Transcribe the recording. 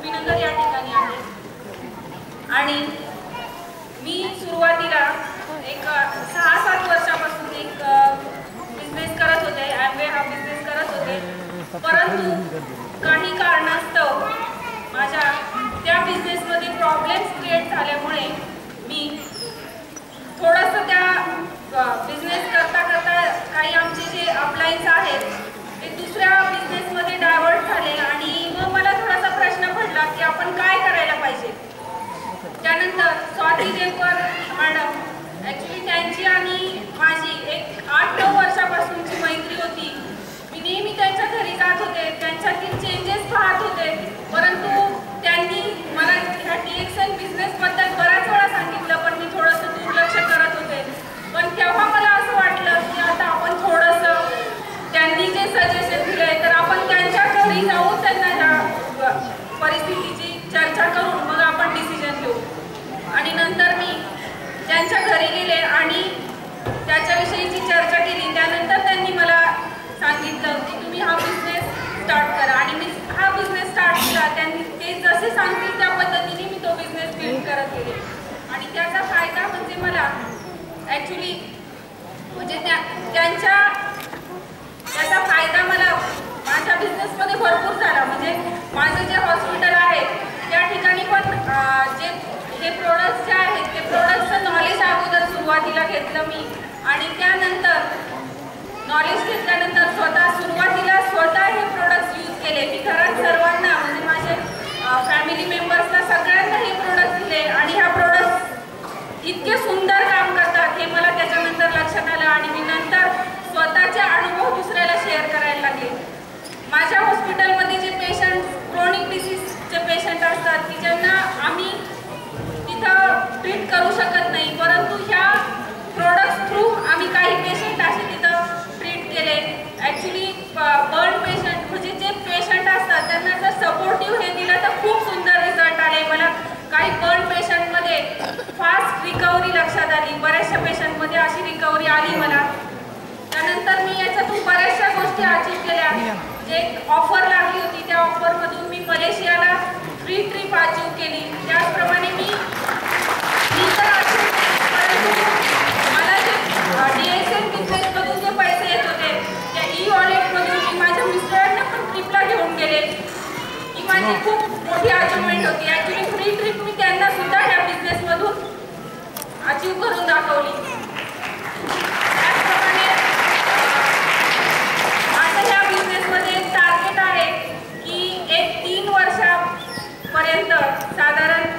लक्ष्मीनगर या ठिकाणी आहे आणि मी सुरुवातीला एक 6-7 वर्षापासून एक बिझनेस करत होते, ॲम्वे हा बिझनेस करत होते. परंतु काही कारणास्तव माझ्या त्या बिझनेसमध्ये प्रॉब्लेम्स क्रिएट झाल्यामुळे मी थोडंसं त्या बिझनेस करता करता काही आमचे जे अपलाईन्स आहेत ते दुसऱ्या बिझनेसमध्ये डायव्हर्ट झाले आणि मग मला थोडासा प्रश्न पडला की आपण काय करायला पाहिजे. त्यानंतर स्वाती देवकर मॅडम, ॲक्च्युली त्यांची आणि माझी एक 8-9 वर्षापासूनची मैत्री होती. मी नेहमी त्यांच्या घरी जात होते, त्यांच्यातील चेंजेस पाहत होते. परंतु त्यांनी मला ह्या TXN बिझनेसबद्दल बऱ्याच वेळा सांगितलं, पण मी थोडंसं दुर्लक्ष करत होते. पण तेव्हा मला असं वाटलं की आता आपण थोडंसं त्यांनी जे सजेशन दिले तर आपण त्यांच्या घरी जाऊन त्यांना परिस्थितीची चर्चा करून मग आपण डिसिजन घेऊ. आणि नंतर मी त्यांच्या घरी गेले आणि त्याच्याविषयीची चर्चा केली. त्यानंतर त्यांनी मला सांगितलं की तुम्ही हा बिझनेस स्टार्ट करा आणि मी हा बिझनेस स्टार्ट केला. त्यांनी ते जसे सांगतील त्या पद्धतीने मी तो बिझनेस बिल्ड करत गेले आणि त्याचा फायदा म्हणजे मला ॲक्च्युली म्हणजे त्याचा फायदा मला माझ्या बिझनेसमध्ये भरपूर झाला. म्हणजे माझं जे हॉस्पिटल आहे त्या ठिकाणी पण जे हे प्रोडक्ट्स जे आहेत ते प्रोडक्ट्सचं नॉलेज अगोदर सुरुवातीला घेतलं मी आणि त्यानंतर नॉलेज घेतल्यानंतर सुरुवातीला स्वतः हे प्रोडक्ट्स यूज केले. मी घरात सर्वांना म्हणजे माझे फॅमिली मेंबर्सला सगळ्यांना हे प्रोडक्ट्स दिले आणि ह्या प्रोडक्ट्स इतके सुंदर काम करतात हे मला त्याच्यानंतर लक्षात आलं आणि मी नंतर स्वतःचे अनुभव दुसऱ्याला शेअर करायला लागले. माझ्या हॉस्पिटलमध्ये जे पेशंट क्रोनिक डिसीजचे पेशंट असतात की ज्यांना आम्ही तिथं ट्रीट करू शकत नाही, परंतु ह्या प्रोडक्ट्स थ्रू आम्ही काही पेशंट असे तिथं ट्रीट केले. ॲक्च्युली बर्न पेशंट म्हणजे जे पेशंट असतात त्यांना जर सपोर्टिव्ह हे दिलं तर खूप सुंदर रिझल्ट आले. मला काही बर्न पेशंटमध्ये फास्ट रिकव्हरी लक्षात आली. बऱ्याचशा पेशंटमध्ये अशी रिकव्हरी आली मला. त्यानंतर मी याच्यातून बऱ्याचशा गोष्टी अचीव केल्या. जे ऑफर लागली होती त्या ऑफरमधून मी मलेशियाला फ्री ट्रिप अचीव केली. त्याचप्रमाणे मी तर अचीव केली, परंतु मला जे DSN बिझनेसमधून जे पैसे येत होते त्या ई-वॉलेटमधून मी माझ्या मिस्टरांना पण ट्रिपला घेऊन गेले. ही माझी खूप मोठी अचीवमेंट होती. ॲक्च्युली फ्री ट्रिप मी त्यांना सुद्धा ह्या बिझनेसमधून अचीव करून दाखवली. त्याचप्रमाणे माझं ह्या बिझनेसमध्ये एक टार्गेट आहे की एक 3 वर्षापर्यंत साधारण